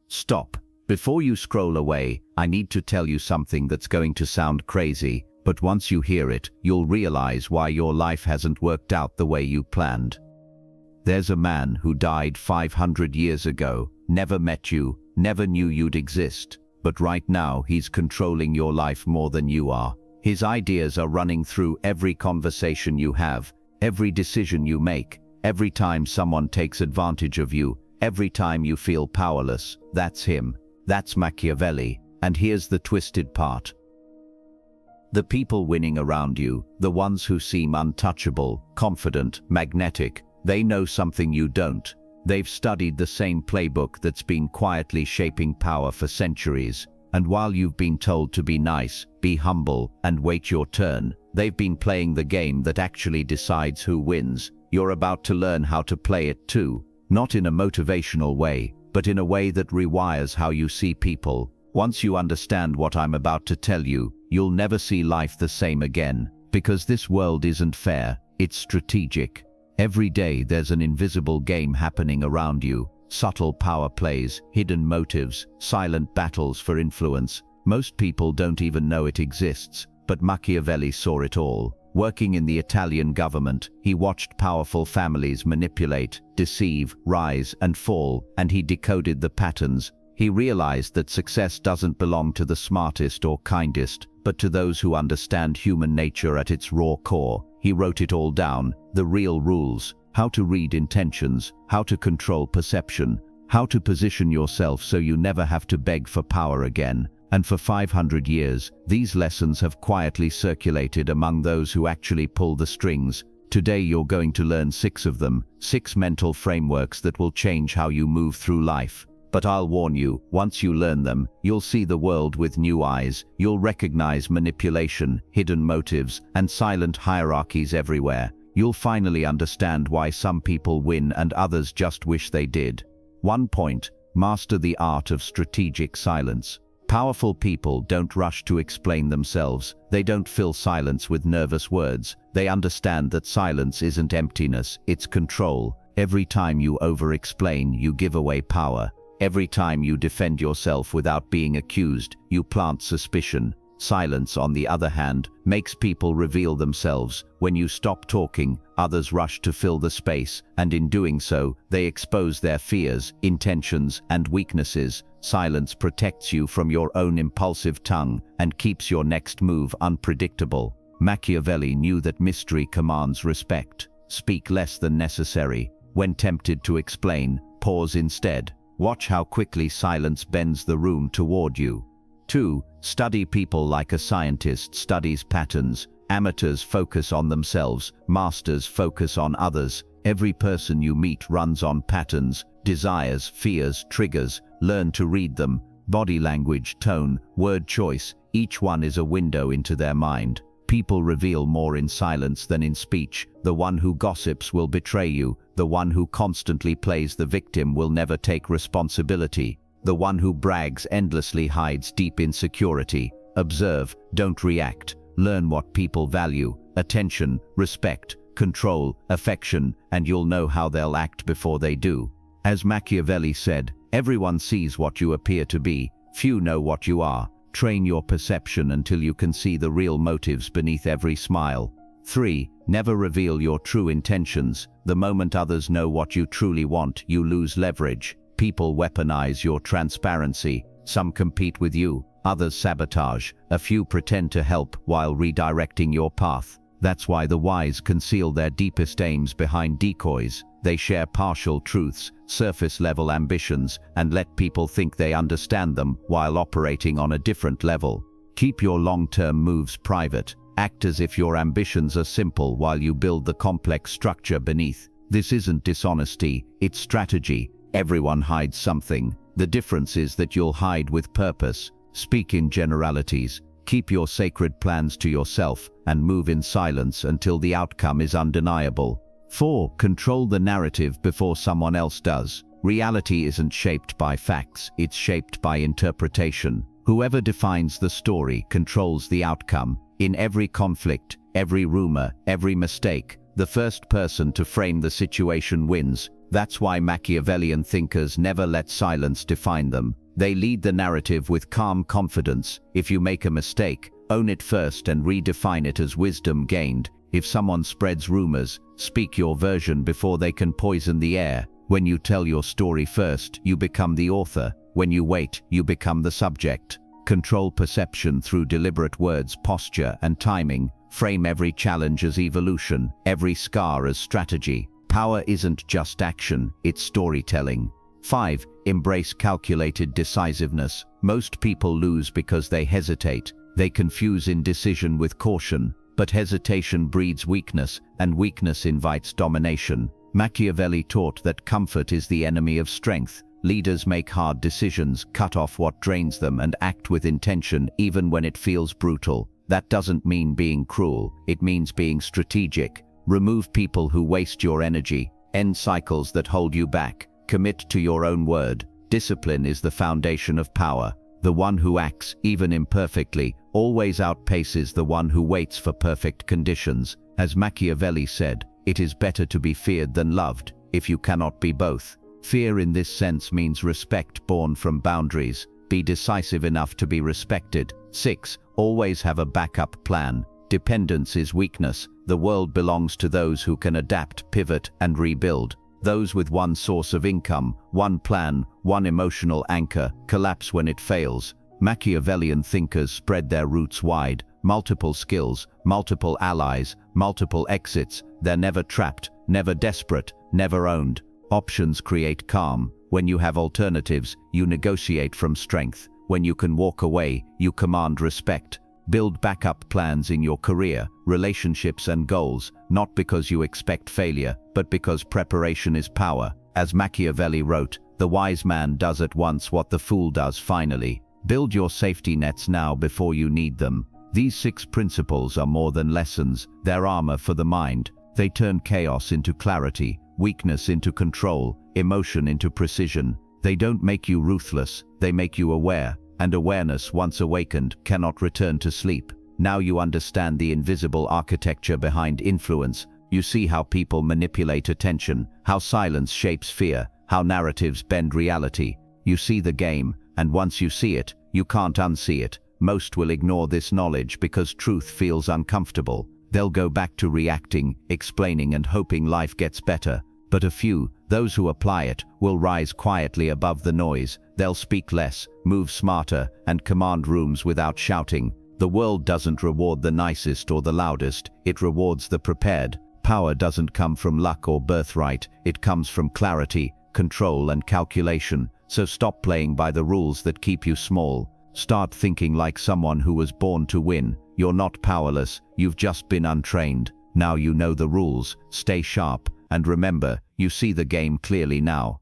Stop. Before you scroll away, I need to tell you something that's going to sound crazy, but once you hear it, you'll realize why your life hasn't worked out the way you planned. There's a man who died 500 years ago, never met you, never knew you'd exist, but right now he's controlling your life more than you are. His ideas are running through every conversation you have, every decision you make, every time someone takes advantage of you, every time you feel powerless. That's him. That's Machiavelli. And here's the twisted part. The people winning around you, the ones who seem untouchable, confident, magnetic, they know something you don't. They've studied the same playbook that's been quietly shaping power for centuries. And while you've been told to be nice, be humble, and wait your turn, they've been playing the game that actually decides who wins. You're about to learn how to play it too. Not in a motivational way, but in a way that rewires how you see people. Once you understand what I'm about to tell you, you'll never see life the same again. Because this world isn't fair, it's strategic. Every day there's an invisible game happening around you. Subtle power plays, hidden motives, silent battles for influence. Most people don't even know it exists, but Machiavelli saw it all. Working in the Italian government, he watched powerful families manipulate, deceive, rise and fall, and he decoded the patterns. He realized that success doesn't belong to the smartest or kindest, but to those who understand human nature at its raw core. He wrote it all down, the real rules. How to read intentions, how to control perception, how to position yourself so you never have to beg for power again. And for 500 years, these lessons have quietly circulated among those who actually pull the strings. Today you're going to learn 6 of them, 6 mental frameworks that will change how you move through life. But I'll warn you, once you learn them, you'll see the world with new eyes. You'll recognize manipulation, hidden motives, and silent hierarchies everywhere. You'll finally understand why some people win and others just wish they did. 1 point, master the art of strategic silence. Powerful people don't rush to explain themselves. They don't fill silence with nervous words. They understand that silence isn't emptiness, it's control. Every time you over-explain, you give away power. Every time you defend yourself without being accused, you plant suspicion. Silence, on the other hand, makes people reveal themselves. When you stop talking, others rush to fill the space, and in doing so, they expose their fears, intentions, and weaknesses. Silence protects you from your own impulsive tongue and keeps your next move unpredictable. Machiavelli knew that mystery commands respect. Speak less than necessary. When tempted to explain, pause instead. Watch how quickly silence bends the room toward you. 2. Study people like a scientist studies patterns. Amateurs focus on themselves, masters focus on others. Every person you meet runs on patterns, desires, fears, triggers. Learn to read them. Body language, tone, word choice, each one is a window into their mind. People reveal more in silence than in speech. The one who gossips will betray you. The one who constantly plays the victim will never take responsibility. The one who brags endlessly hides deep insecurity. Observe, don't react. Learn what people value: attention, respect, control, affection, and you'll know how they'll act before they do. As Machiavelli said, everyone sees what you appear to be, few know what you are. Train your perception until you can see the real motives beneath every smile. 3. Never reveal your true intentions. The moment others know what you truly want, you lose leverage. People weaponize your transparency. Some compete with you, others sabotage. A few pretend to help while redirecting your path. That's why the wise conceal their deepest aims behind decoys. They share partial truths, surface-level ambitions, and let people think they understand them while operating on a different level. Keep your long-term moves private. Act as if your ambitions are simple while you build the complex structure beneath. This isn't dishonesty, it's strategy. Everyone hides something. The difference is that you'll hide with purpose. Speak in generalities. Keep your sacred plans to yourself and move in silence until the outcome is undeniable. 4. Control the narrative before someone else does. Reality isn't shaped by facts, it's shaped by interpretation. Whoever defines the story controls the outcome. In every conflict, every rumor, every mistake, The first person to frame the situation wins. That's why Machiavellian thinkers never let silence define them. They lead the narrative with calm confidence. If you make a mistake, own it first and redefine it as wisdom gained. If someone spreads rumors, speak your version before they can poison the air. When you tell your story first, you become the author. When you wait, you become the subject. Control perception through deliberate words, posture, and timing. Frame every challenge as evolution, every scar as strategy. Power isn't just action, it's storytelling. 5. Embrace calculated decisiveness. Most people lose because they hesitate. They confuse indecision with caution. But hesitation breeds weakness, and weakness invites domination. Machiavelli taught that comfort is the enemy of strength. Leaders make hard decisions, cut off what drains them, and act with intention even when it feels brutal. That doesn't mean being cruel, it means being strategic. Remove people who waste your energy. End cycles that hold you back. Commit to your own word. Discipline is the foundation of power. The one who acts, even imperfectly, always outpaces the one who waits for perfect conditions. As Machiavelli said, it is better to be feared than loved, if you cannot be both. Fear in this sense means respect born from boundaries. Be decisive enough to be respected. 6. Always have a backup plan. Dependence is weakness. The world belongs to those who can adapt, pivot, and rebuild. Those with one source of income, one plan, one emotional anchor, collapse when it fails. Machiavellian thinkers spread their roots wide. Multiple skills, multiple allies, multiple exits. They're never trapped, never desperate, never owned. Options create calm. When you have alternatives, you negotiate from strength. When you can walk away, you command respect. Build backup plans in your career, relationships and goals, not because you expect failure, but because preparation is power. As Machiavelli wrote, the wise man does at once what the fool does finally. Build your safety nets now before you need them. These 6 principles are more than lessons, they're armor for the mind. They turn chaos into clarity, weakness into control, emotion into precision. They don't make you ruthless, they make you aware. And awareness, once awakened, cannot return to sleep. Now you understand the invisible architecture behind influence. You see how people manipulate attention, how silence shapes fear, how narratives bend reality. You see the game, and once you see it, you can't unsee it. Most will ignore this knowledge because truth feels uncomfortable. They'll go back to reacting, explaining, and hoping life gets better. But a few, those who apply it, will rise quietly above the noise. They'll speak less, move smarter, and command rooms without shouting. The world doesn't reward the nicest or the loudest, it rewards the prepared. Power doesn't come from luck or birthright, it comes from clarity, control, and calculation. So stop playing by the rules that keep you small. Start thinking like someone who was born to win. You're not powerless, you've just been untrained. Now you know the rules, stay sharp. And remember, you see the game clearly now.